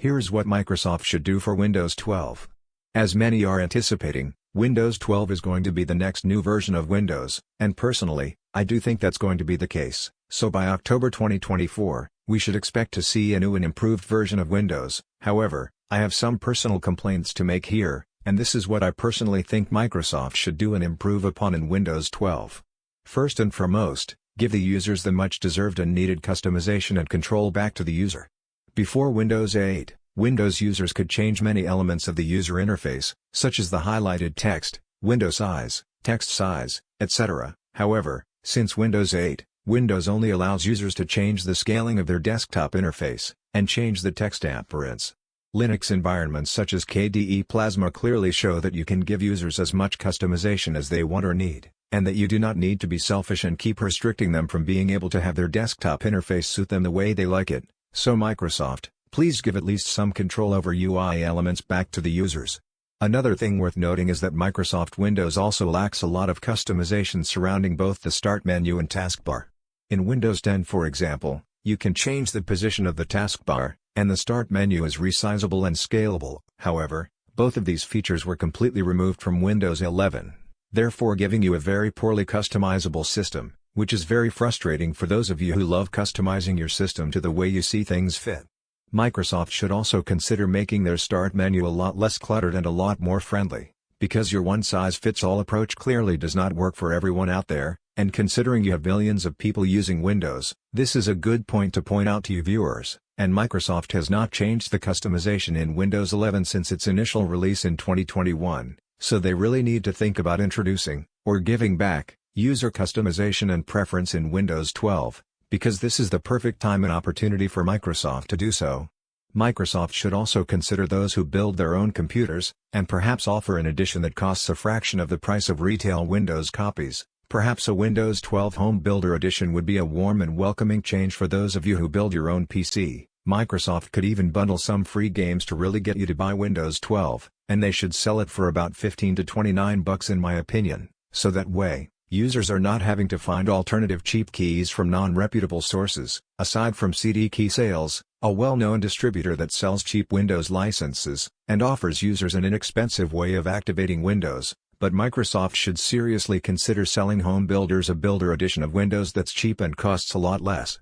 Here's what Microsoft should do for Windows 12. As many are anticipating, Windows 12 is going to be the next new version of Windows, and personally, I do think that's going to be the case. So by October 2024, we should expect to see a new and improved version of Windows. However, I have some personal complaints to make here, and this is what I personally think Microsoft should do and improve upon in Windows 12. First and foremost, give the users the much-deserved and needed customization and control back to the user. Before Windows 8, Windows users could change many elements of the user interface, such as the highlighted text, window size, text size, etc. However, since Windows 8, Windows only allows users to change the scaling of their desktop interface, and change the text appearance. Linux environments such as KDE Plasma clearly show that you can give users as much customization as they want or need, and that you do not need to be selfish and keep restricting them from being able to have their desktop interface suit them the way they like it. So Microsoft, please give at least some control over UI elements back to the users. Another thing worth noting is that Microsoft Windows also lacks a lot of customization surrounding both the Start menu and taskbar. In Windows 10 for example, you can change the position of the taskbar, and the Start menu is resizable and scalable. However, both of these features were completely removed from Windows 11, therefore giving you a very poorly customizable system, which is very frustrating for those of you who love customizing your system to the way you see things fit. Microsoft should also consider making their Start menu a lot less cluttered and a lot more friendly, because your one-size-fits-all approach clearly does not work for everyone out there, and considering you have millions of people using Windows, this is a good point to point out to you viewers, and Microsoft has not changed the customization in Windows 11 since its initial release in 2021, so they really need to think about introducing, or giving back, user customization and preference in Windows 12, because this is the perfect time and opportunity for Microsoft to do so. Microsoft should also consider those who build their own computers, and perhaps offer an edition that costs a fraction of the price of retail Windows copies. Perhaps a Windows 12 Home Builder Edition would be a warm and welcoming change for those of you who build your own PC. Microsoft could even bundle some free games to really get you to buy Windows 12, and they should sell it for about $15 to $29 in my opinion, so that way, users are not having to find alternative cheap keys from non-reputable sources. Aside from CD Key Sales, a well-known distributor that sells cheap Windows licenses, and offers users an inexpensive way of activating Windows, but Microsoft should seriously consider selling home builders a builder edition of Windows that's cheap and costs a lot less.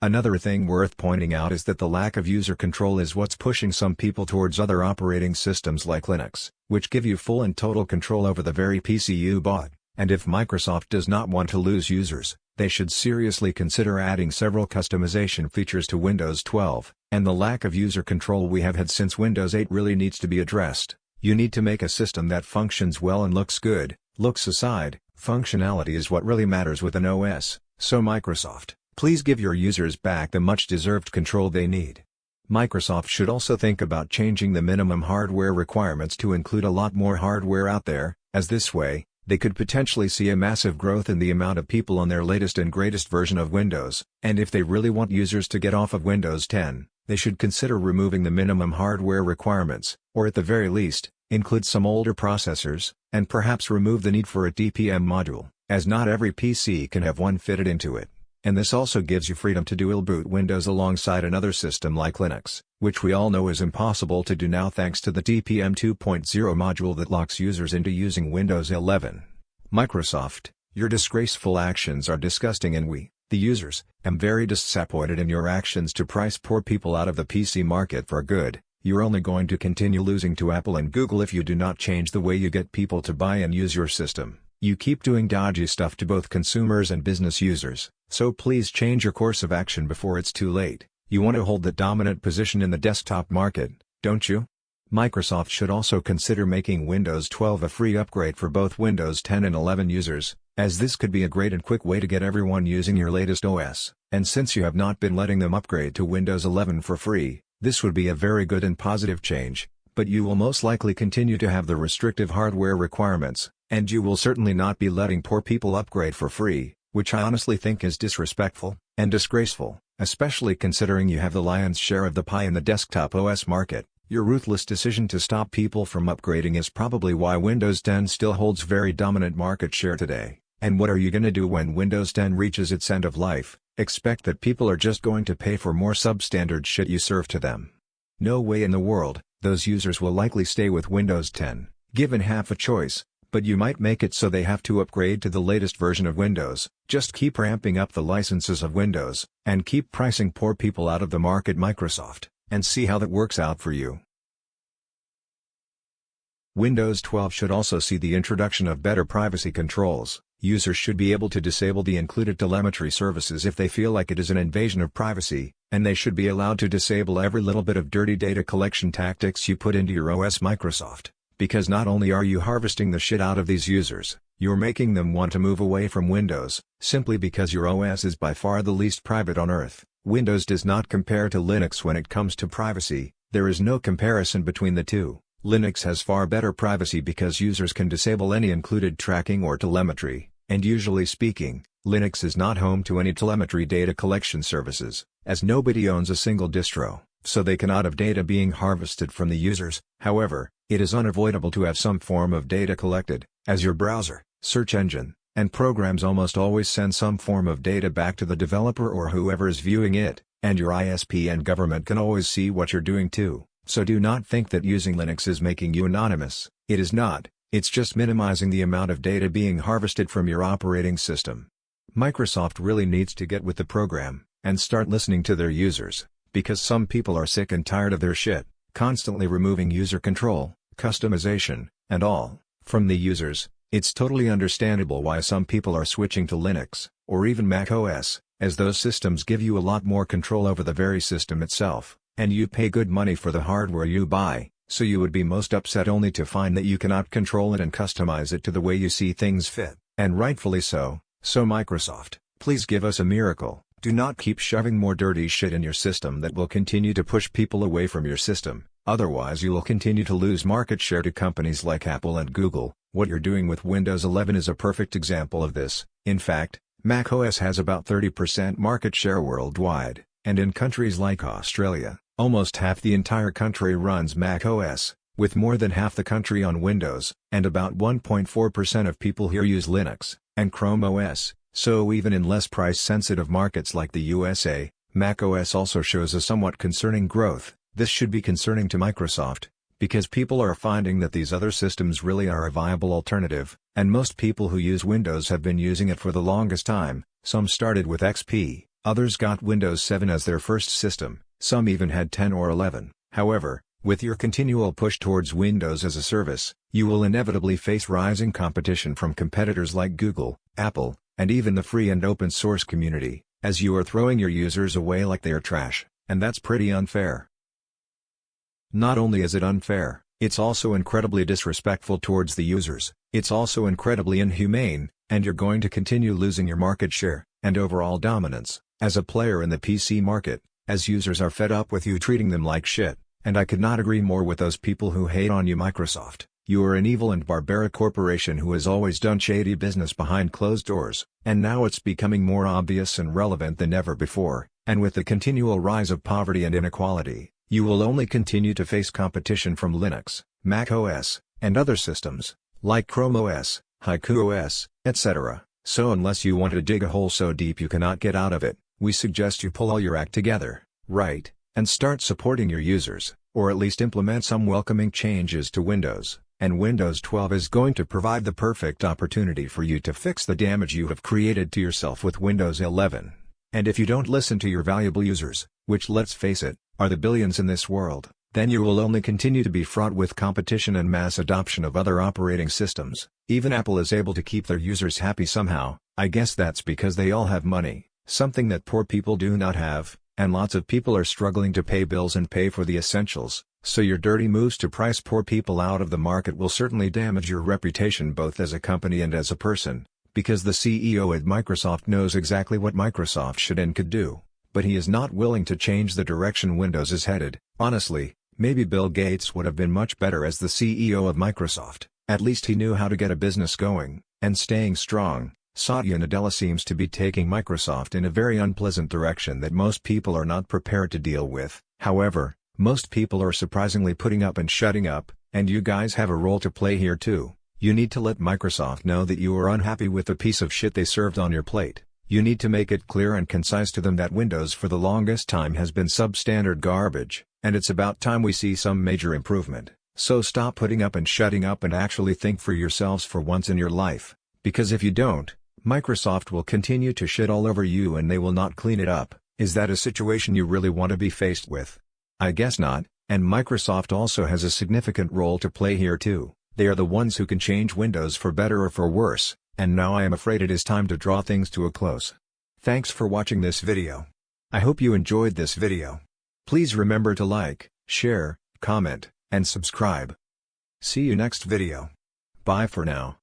Another thing worth pointing out is that the lack of user control is what's pushing some people towards other operating systems like Linux, which give you full and total control over the very PC you bought, and if Microsoft does not want to lose users, they should seriously consider adding several customization features to Windows 12, and the lack of user control we have had since Windows 8 really needs to be addressed. You need to make a system that functions well and looks good. Looks aside, functionality is what really matters with an OS, so Microsoft, please give your users back the much-deserved control they need. Microsoft should also think about changing the minimum hardware requirements to include a lot more hardware out there, as this way, they could potentially see a massive growth in the amount of people on their latest and greatest version of Windows, and if they really want users to get off of Windows 10, they should consider removing the minimum hardware requirements, or at the very least, include some older processors, and perhaps remove the need for a DPM module, as not every PC can have one fitted into it. And this also gives you freedom to dual boot Windows alongside another system like Linux, which we all know is impossible to do now thanks to the DPM 2.0 module that locks users into using Windows 11. Microsoft, your disgraceful actions are disgusting and we, the users, am very disappointed in your actions to price poor people out of the PC market for good. You're only going to continue losing to Apple and Google if you do not change the way you get people to buy and use your system. You keep doing dodgy stuff to both consumers and business users, so please change your course of action before it's too late. You want to hold the dominant position in the desktop market, don't you? Microsoft should also consider making Windows 12 a free upgrade for both Windows 10 and 11 users, as this could be a great and quick way to get everyone using your latest OS. And since you have not been letting them upgrade to Windows 11 for free, this would be a very good and positive change, but you will most likely continue to have the restrictive hardware requirements, and you will certainly not be letting poor people upgrade for free, which I honestly think is disrespectful and disgraceful, especially considering you have the lion's share of the pie in the desktop OS market. Your ruthless decision to stop people from upgrading is probably why Windows 10 still holds very dominant market share today. And what are you gonna do when Windows 10 reaches its end of life, expect that people are just going to pay for more substandard shit you serve to them. No way in the world, those users will likely stay with Windows 10, given half a choice, but you might make it so they have to upgrade to the latest version of Windows. Just keep ramping up the licenses of Windows, and keep pricing poor people out of the market, Microsoft, and see how that works out for you. Windows 12 should also see the introduction of better privacy controls. Users should be able to disable the included telemetry services if they feel like it is an invasion of privacy, and they should be allowed to disable every little bit of dirty data collection tactics you put into your OS, Microsoft. Because not only are you harvesting the shit out of these users, you're making them want to move away from Windows, simply because your OS is by far the least private on Earth. Windows does not compare to Linux when it comes to privacy. There is no comparison between the two. Linux has far better privacy because users can disable any included tracking or telemetry, and usually speaking, Linux is not home to any telemetry data collection services, as nobody owns a single distro, so they cannot have data being harvested from the users. However, it is unavoidable to have some form of data collected, as your browser, search engine, and programs almost always send some form of data back to the developer or whoever is viewing it, and your ISP and government can always see what you're doing too. So do not think that using Linux is making you anonymous. It is not, it's just minimizing the amount of data being harvested from your operating system. Microsoft really needs to get with the program, and start listening to their users, because some people are sick and tired of their shit, constantly removing user control, customization, and all, from the users. It's totally understandable why some people are switching to Linux, or even Mac OS, as those systems give you a lot more control over the very system itself. And you pay good money for the hardware you buy, so you would be most upset only to find that you cannot control it and customize it to the way you see things fit, and rightfully so. So Microsoft, please give us a miracle. Do not keep shoving more dirty shit in your system that will continue to push people away from your system, otherwise you will continue to lose market share to companies like Apple and Google. What you're doing with Windows 11 is a perfect example of this. In fact, macOS has about 30% market share worldwide, and in countries like Australia, almost half the entire country runs macOS, with more than half the country on Windows, and about 1.4% of people here use Linux and Chrome OS. So even in less price-sensitive markets like the USA, macOS also shows a somewhat concerning growth. This should be concerning to Microsoft, because people are finding that these other systems really are a viable alternative, and most people who use Windows have been using it for the longest time. Some started with XP, others got Windows 7 as their first system. Some even had 10 or 11. However, with your continual push towards Windows as a service, you will inevitably face rising competition from competitors like Google, Apple, and even the free and open source community, as you are throwing your users away like they are trash, and that's pretty unfair. Not only is it unfair, it's also incredibly disrespectful towards the users, it's also incredibly inhumane, and you're going to continue losing your market share, and overall dominance, as a player in the PC market, as users are fed up with you treating them like shit, and I could not agree more with those people who hate on you, Microsoft. You are an evil and barbaric corporation who has always done shady business behind closed doors, and now it's becoming more obvious and relevant than ever before, and with the continual rise of poverty and inequality, you will only continue to face competition from Linux, Mac OS, and other systems, like Chrome OS, Haiku OS, etc. So unless you want to dig a hole so deep you cannot get out of it, we suggest you pull all your act together, right, and start supporting your users, or at least implement some welcoming changes to Windows, and Windows 12 is going to provide the perfect opportunity for you to fix the damage you have created to yourself with Windows 11. And if you don't listen to your valuable users, which let's face it, are the billions in this world, then you will only continue to be fraught with competition and mass adoption of other operating systems. Even Apple is able to keep their users happy somehow. I guess that's because they all have money. Something that poor people do not have, and lots of people are struggling to pay bills and pay for the essentials, so your dirty moves to price poor people out of the market will certainly damage your reputation both as a company and as a person, because the CEO at Microsoft knows exactly what Microsoft should and could do, but he is not willing to change the direction Windows is headed. Honestly, maybe Bill Gates would have been much better as the CEO of Microsoft. At least he knew how to get a business going, and staying strong. Satya Nadella seems to be taking Microsoft in a very unpleasant direction that most people are not prepared to deal with. However, most people are surprisingly putting up and shutting up, and you guys have a role to play here too. You need to let Microsoft know that you are unhappy with the piece of shit they served on your plate. You need to make it clear and concise to them that Windows for the longest time has been substandard garbage, and it's about time we see some major improvement. So stop putting up and shutting up and actually think for yourselves for once in your life, because if you don't, Microsoft will continue to shit all over you and they will not clean it up. Is that a situation you really want to be faced with? I guess not, and Microsoft also has a significant role to play here too. They are the ones who can change Windows for better or for worse, and now I am afraid it is time to draw things to a close. Thanks for watching this video. I hope you enjoyed this video. Please remember to like, share, comment, and subscribe. See you next video. Bye for now.